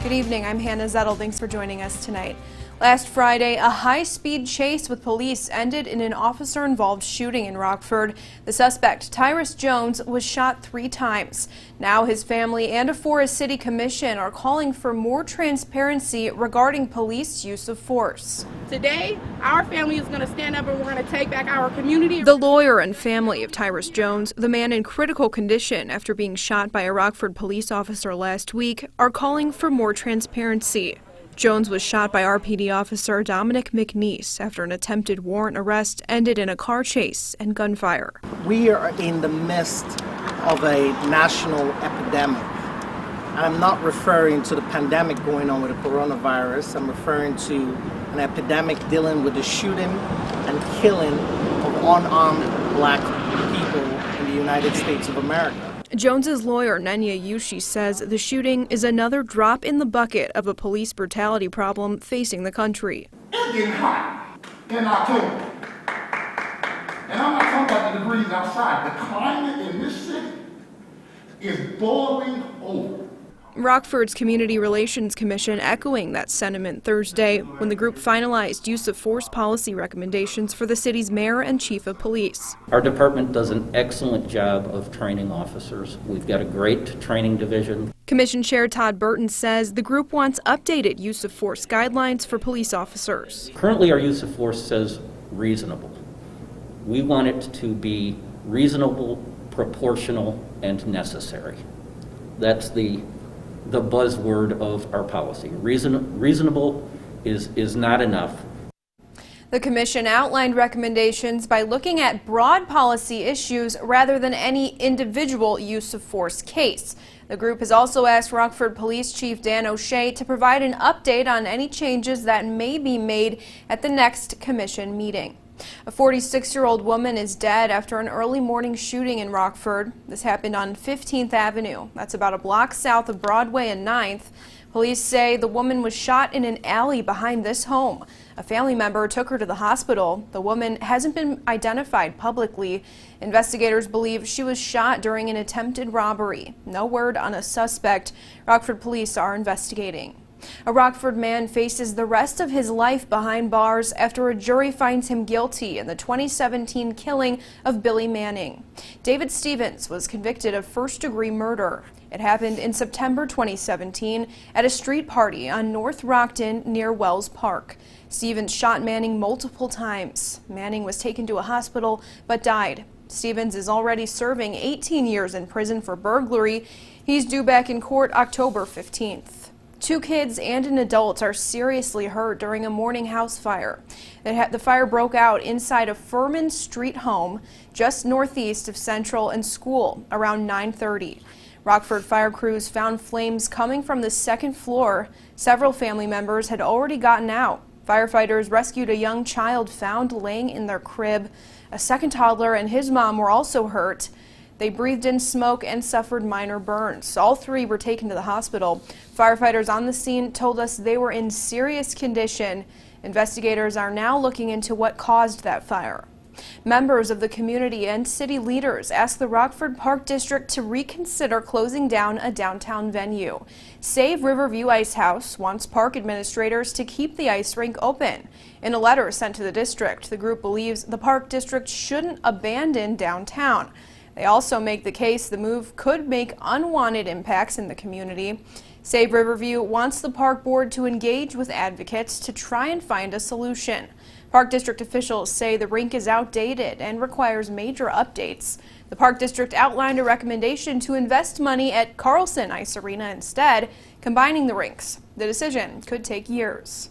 Good evening, I'm Hannah Zettel. Thanks for joining us tonight. Last Friday, a high-speed chase with police ended in an officer-involved shooting in Rockford. The suspect, Tyrus Jones, was shot 3 times. Now his family and a Forest City Commission are calling for more transparency regarding police use of force. Today, our family is going to stand up and we're going to take back our community. The lawyer and family of Tyrus Jones, the man in critical condition after being shot by a Rockford police officer last week, are calling for more transparency. Jones was shot by RPD officer Dominic McNeese after an attempted warrant arrest ended in a car chase and gunfire. We are in the midst of a national epidemic. And I'm not referring to the pandemic going on with the coronavirus. I'm referring to an epidemic dealing with the shooting and killing of unarmed black people in the United States of America. Jones's lawyer, Nenya Yushi, says the shooting is another drop in the bucket of a police brutality problem facing the country. It's getting hot in October. And I'm not talking about the degrees outside. The climate in this city is boiling over. Rockford's Community Relations Commission echoing that sentiment Thursday when the group finalized use of force policy recommendations for the city's mayor and chief of police. Our department does an excellent job of training officers. We've got a great training division. Commission Chair Todd Burton says the group wants updated use of force guidelines for police officers. Currently, our use of force says reasonable. We want it to be reasonable, proportional, and necessary. That's the buzzword of our policy. Reasonable is not enough. The commission outlined recommendations by looking at broad policy issues rather than any individual use of force case. The group has also asked Rockford Police Chief Dan O'Shea to provide an update on any changes that may be made at the next commission meeting. A 46-year-old woman is dead after an early morning shooting in Rockford. This happened on 15th Avenue. That's about a block south of Broadway and 9th. Police say the woman was shot in an alley behind this home. A family member took her to the hospital. The woman hasn't been identified publicly. Investigators believe she was shot during an attempted robbery. No word on a suspect. Rockford police are investigating. A Rockford man faces the rest of his life behind bars after a jury finds him guilty in the 2017 killing of Billy Manning. David Stevens was convicted of first-degree murder. It happened in September 2017 at a street party on North Rockton near Wells Park. Stevens shot Manning multiple times. Manning was taken to a hospital but died. Stevens is already serving 18 years in prison for burglary. He's due back in court October 15th. 2 kids and an adult are seriously hurt during a morning house fire. The fire broke out inside a Furman Street home just northeast of Central and School around 9:30. Rockford fire crews found flames coming from the 2nd floor. Several family members had already gotten out. Firefighters rescued a young child found laying in their crib. A second toddler and his mom were also hurt. They breathed in smoke and suffered minor burns. All 3 were taken to the hospital. Firefighters on the scene told us they were in serious condition. Investigators are now looking into what caused that fire. Members of the community and city leaders asked the Rockford Park District to reconsider closing down a downtown venue. Save Riverview Ice House wants park administrators to keep the ice rink open. In a letter sent to the district, the group believes the park district shouldn't abandon downtown. They also make the case the move could make unwanted impacts in the community. Save Riverview wants the park board to engage with advocates to try and find a solution. Park district officials say the rink is outdated and requires major updates. The park district outlined a recommendation to invest money at Carlson Ice Arena instead, combining the rinks. The decision could take years.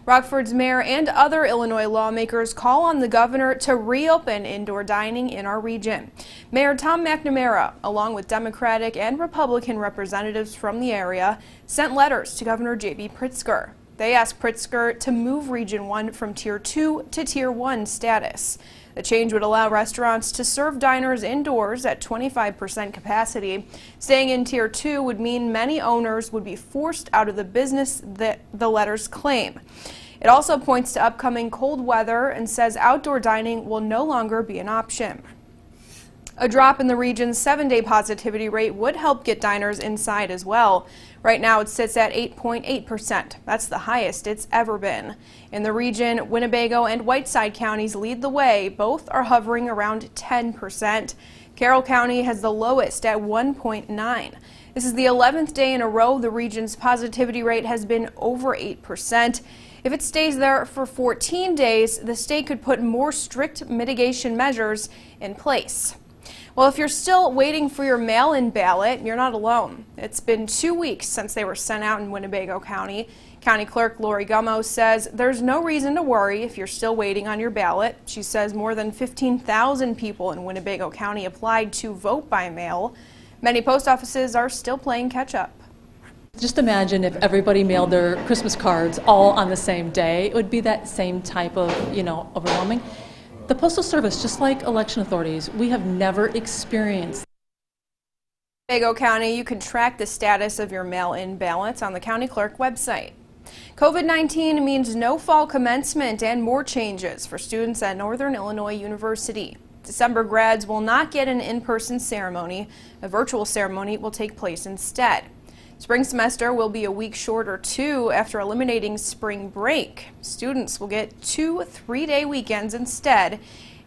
Rockford's mayor and other Illinois lawmakers call on the governor to reopen indoor dining in our region. Mayor Tom McNamara, along with Democratic and Republican representatives from the area, sent letters to Governor J.B. Pritzker. They asked Pritzker to move Region 1 from Tier 2 to Tier 1 status. The change would allow restaurants to serve diners indoors at 25% capacity. Staying in Tier 2 would mean many owners would be forced out of the business that the letters claim. It also points to upcoming cold weather and says outdoor dining will no longer be an option. A drop in the region's 7-day positivity rate would help get diners inside as well. Right now it sits at 8.8%. That's the highest it's ever been. In the region, Winnebago and Whiteside counties lead the way. Both are hovering around 10%. Carroll County has the lowest at 1.9. This is the 11th day in a row the region's positivity rate has been over 8%. If it stays there for 14 days, the state could put more strict mitigation measures in place. Well, if you're still waiting for your mail-in ballot, you're not alone. It's been 2 weeks since they were sent out in Winnebago County. County Clerk Lori Gummo says there's no reason to worry if you're still waiting on your ballot. She says more than 15,000 people in Winnebago County applied to vote by mail. Many post offices are still playing catch-up. Just imagine if everybody mailed their Christmas cards all on the same day. It would be that same type of, overwhelming. The Postal Service, just like election authorities, we have never experienced. In Winnebago County, you can track the status of your mail-in ballots on the County Clerk website. COVID-19 means no fall commencement and more changes for students at Northern Illinois University. December grads will not get an in-person ceremony. A virtual ceremony will take place instead. Spring semester will be a week shorter, too, after eliminating spring break. Students will get 2 3-day weekends instead.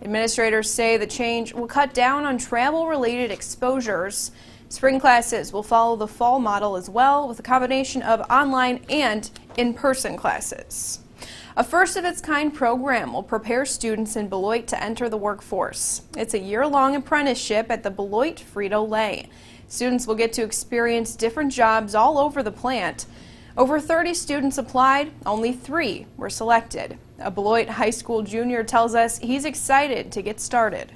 Administrators say the change will cut down on travel-related exposures. Spring classes will follow the fall model as well, with a combination of online and in-person classes. A first-of-its-kind program will prepare students in Beloit to enter the workforce. It's a year-long apprenticeship at the Beloit Frito-Lay. Students will get to experience different jobs all over the plant. Over 30 students applied, only 3 were selected. A Beloit High School junior tells us he's excited to get started.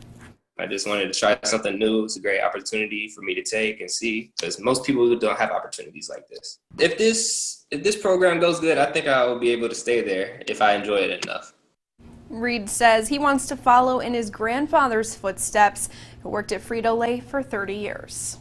I just wanted to try something new. It's a great opportunity for me to take and see, because most people don't have opportunities like this. If this program goes good, I think I will be able to stay there if I enjoy it enough. Reed says he wants to follow in his grandfather's footsteps, who worked at Frito-Lay for 30 years.